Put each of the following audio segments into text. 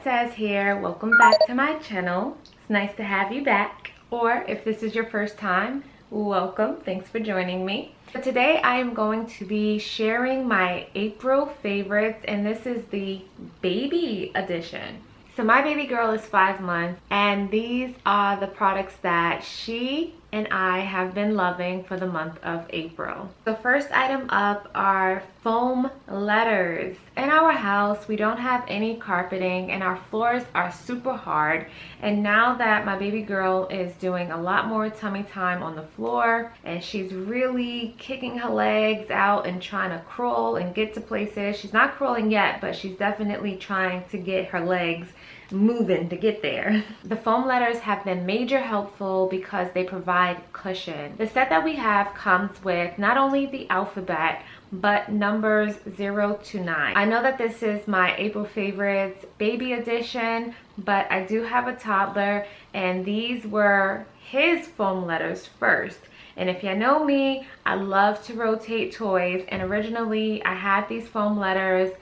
Suzette Says here. Welcome back to my channel. It's nice to have you back. Or if this is your first time, welcome. Thanks for joining me. So today I am going to be sharing my April favorites, and this is the baby edition. So my baby girl is 5 months, and these are the products that she and I have been loving for the month of April. The first item up are foam letters. In our house, we don't have any carpeting and our floors are super hard. And now that my baby girl is doing a lot more tummy time on the floor and she's really kicking her legs out and trying to crawl and get to places. She's not crawling yet, but she's definitely trying to get her legs moving to get there. The foam letters have been major helpful because they provide cushion. The set that we have comes with not only the alphabet but numbers 0 to 9. I know that this is my April favorites baby edition, but I do have a toddler and these were his foam letters first. And if you know me, I love to rotate toys, and originally I had these foam letters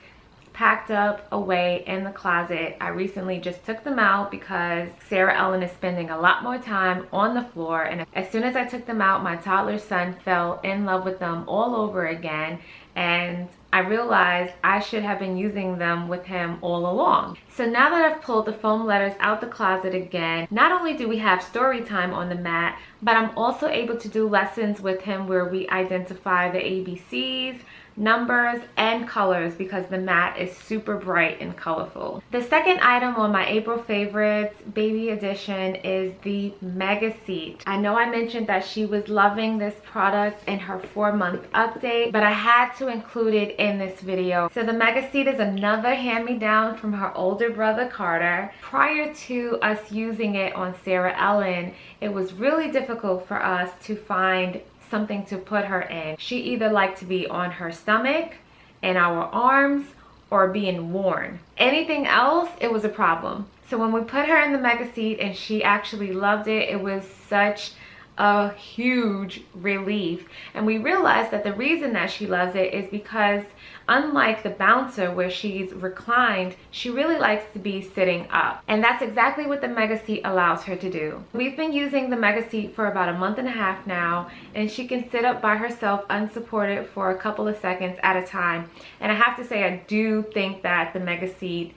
packed up away in the closet. I recently just took them out because Sarah Ellen is spending a lot more time on the floor, and as soon as I took them out, my toddler son fell in love with them all over again, and I realized I should have been using them with him all along. So now that I've pulled the foam letters out the closet again, not only do we have story time on the mat, but I'm also able to do lessons with him where we identify the ABCs, numbers, and colors because the mat is super bright and colorful. The second item on my April favorites baby edition is the Megaseat. I know I mentioned that she was loving this product in her 4-month update, but I had to include it in this video. So the Megaseat is another hand-me-down from her older brother Carter. Prior to us using it on Sarah Ellen, it was really difficult for us to find something to put her in. She either liked to be on her stomach, in our arms, or being worn. Anything else, it was a problem. So when we put her in the Megaseat and she actually loved it, it was such a huge relief. And we realized that the reason that she loves it is because unlike the bouncer where she's reclined, she really likes to be sitting up. And that's exactly what the Megaseat allows her to do. We've been using the Megaseat for about 1.5 months now, and she can sit up by herself unsupported for a couple of seconds at a time. And I have to say, I do think that the Megaseat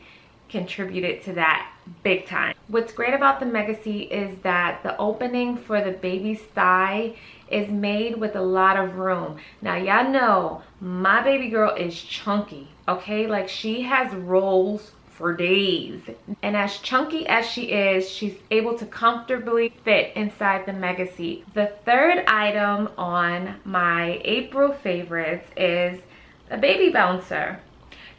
contributed to that big time. What's great about the Megaseat is that the opening for the baby's thigh is made with a lot of room. Now y'all know my baby girl is chunky, okay? Like she has rolls for days. And as chunky as she is, she's able to comfortably fit inside the Megaseat. The third item on my April favorites is a baby bouncer.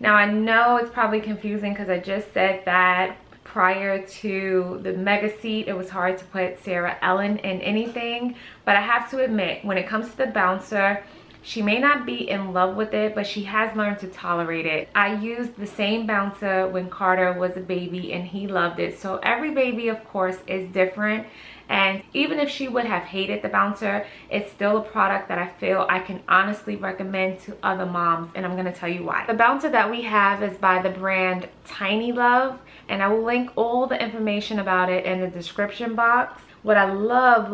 Now I know it's probably confusing because I just said that prior to the Megaseat, it was hard to put Sarah Ellen in anything, but I have to admit, when it comes to the bouncer, she may not be in love with it, but she has learned to tolerate it. I used the same bouncer when Carter was a baby and he loved it. So every baby, of course, is different. And even if she would have hated the bouncer, it's still a product that I feel I can honestly recommend to other moms, and I'm going to tell you why. The bouncer that we have is by the brand Tiny Love, and I will link all the information about it in the description box. What I love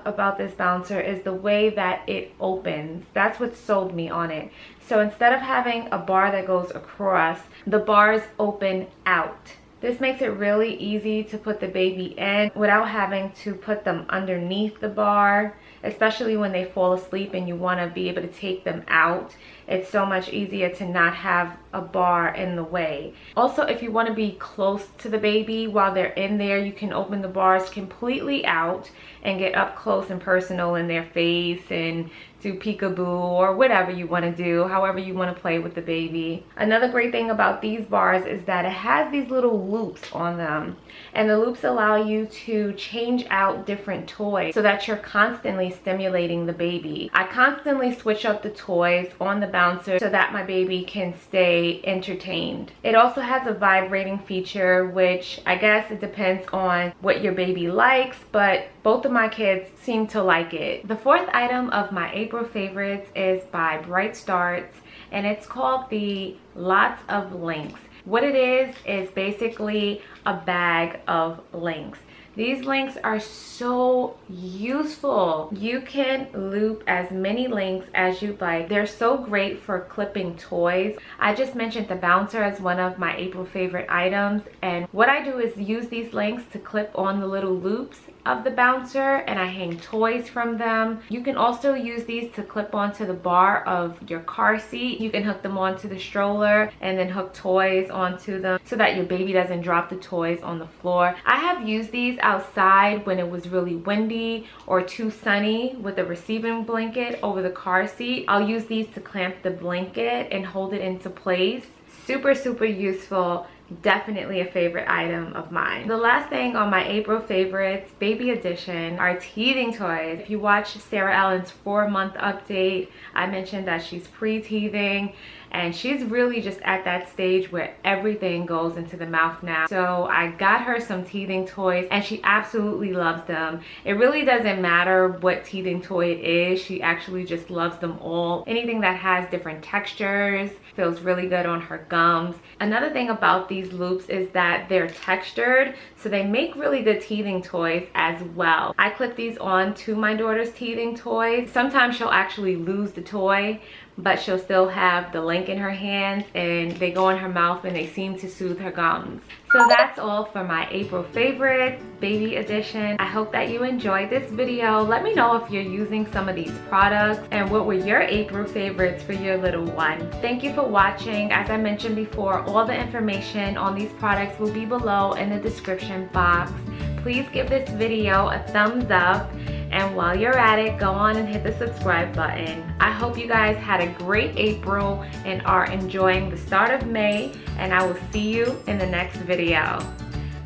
about this bouncer is the way that it opens. That's what sold me on it. So instead of having a bar that goes across, the bars open out. This makes it really easy to put the baby in without having to put them underneath the bar, especially when they fall asleep and you want to be able to take them out. It's so much easier to not have a bar in the way. Also, if you want to be close to the baby while they're in there, you can open the bars completely out and get up close and personal in their face and do peekaboo or whatever you want to do, however you want to play with the baby. Another great thing about these bars is that it has these little loops on them, and the loops allow you to change out different toys so that you're constantly stimulating the baby. I constantly switch up the toys on the bouncer so that my baby can stay entertained. It also has a vibrating feature, which I guess it depends on what your baby likes, but both of my kids seem to like it. The fourth item of my April favorites is by Bright Starts, and it's called the Lots of Links. What it is basically a bag of links. These links are so useful. You can loop as many links as you'd like. They're so great for clipping toys. I just mentioned the bouncer as one of my April favorite items, and what I do is use these links to clip on the little loops of the bouncer, and I hang toys from them. You can also use these to clip onto the bar of your car seat. You can hook them onto the stroller and then hook toys onto them so that your baby doesn't drop the toys on the floor. I have used these outside when it was really windy or too sunny with a receiving blanket over the car seat. I'll use these to clamp the blanket and hold it into place. Super, super useful. Definitely a favorite item of mine. The last thing on my April favorites, baby edition, are teething toys. If you watch Sarah Ellen's 4-month update, I mentioned that she's pre-teething, and she's really just at that stage where everything goes into the mouth now. So I got her some teething toys and she absolutely loves them. It really doesn't matter what teething toy it is. She actually just loves them all. Anything that has different textures feels really good on her gums. Another thing about these loops is that they're textured, so they make really good teething toys as well. I clip these on to my daughter's teething toys. Sometimes she'll actually lose the toy, but she'll still have the link in her hands and they go in her mouth and they seem to soothe her gums. So that's all for my April favorites, baby edition. I hope that you enjoyed this video. Let me know if you're using some of these products and what were your April favorites for your little one. Thank you for watching. As I mentioned before, all the information on these products will be below in the description box. Please give this video a thumbs up. And while you're at it, go on and hit the subscribe button. I hope you guys had a great April and are enjoying the start of May, and I will see you in the next video.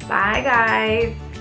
Bye guys.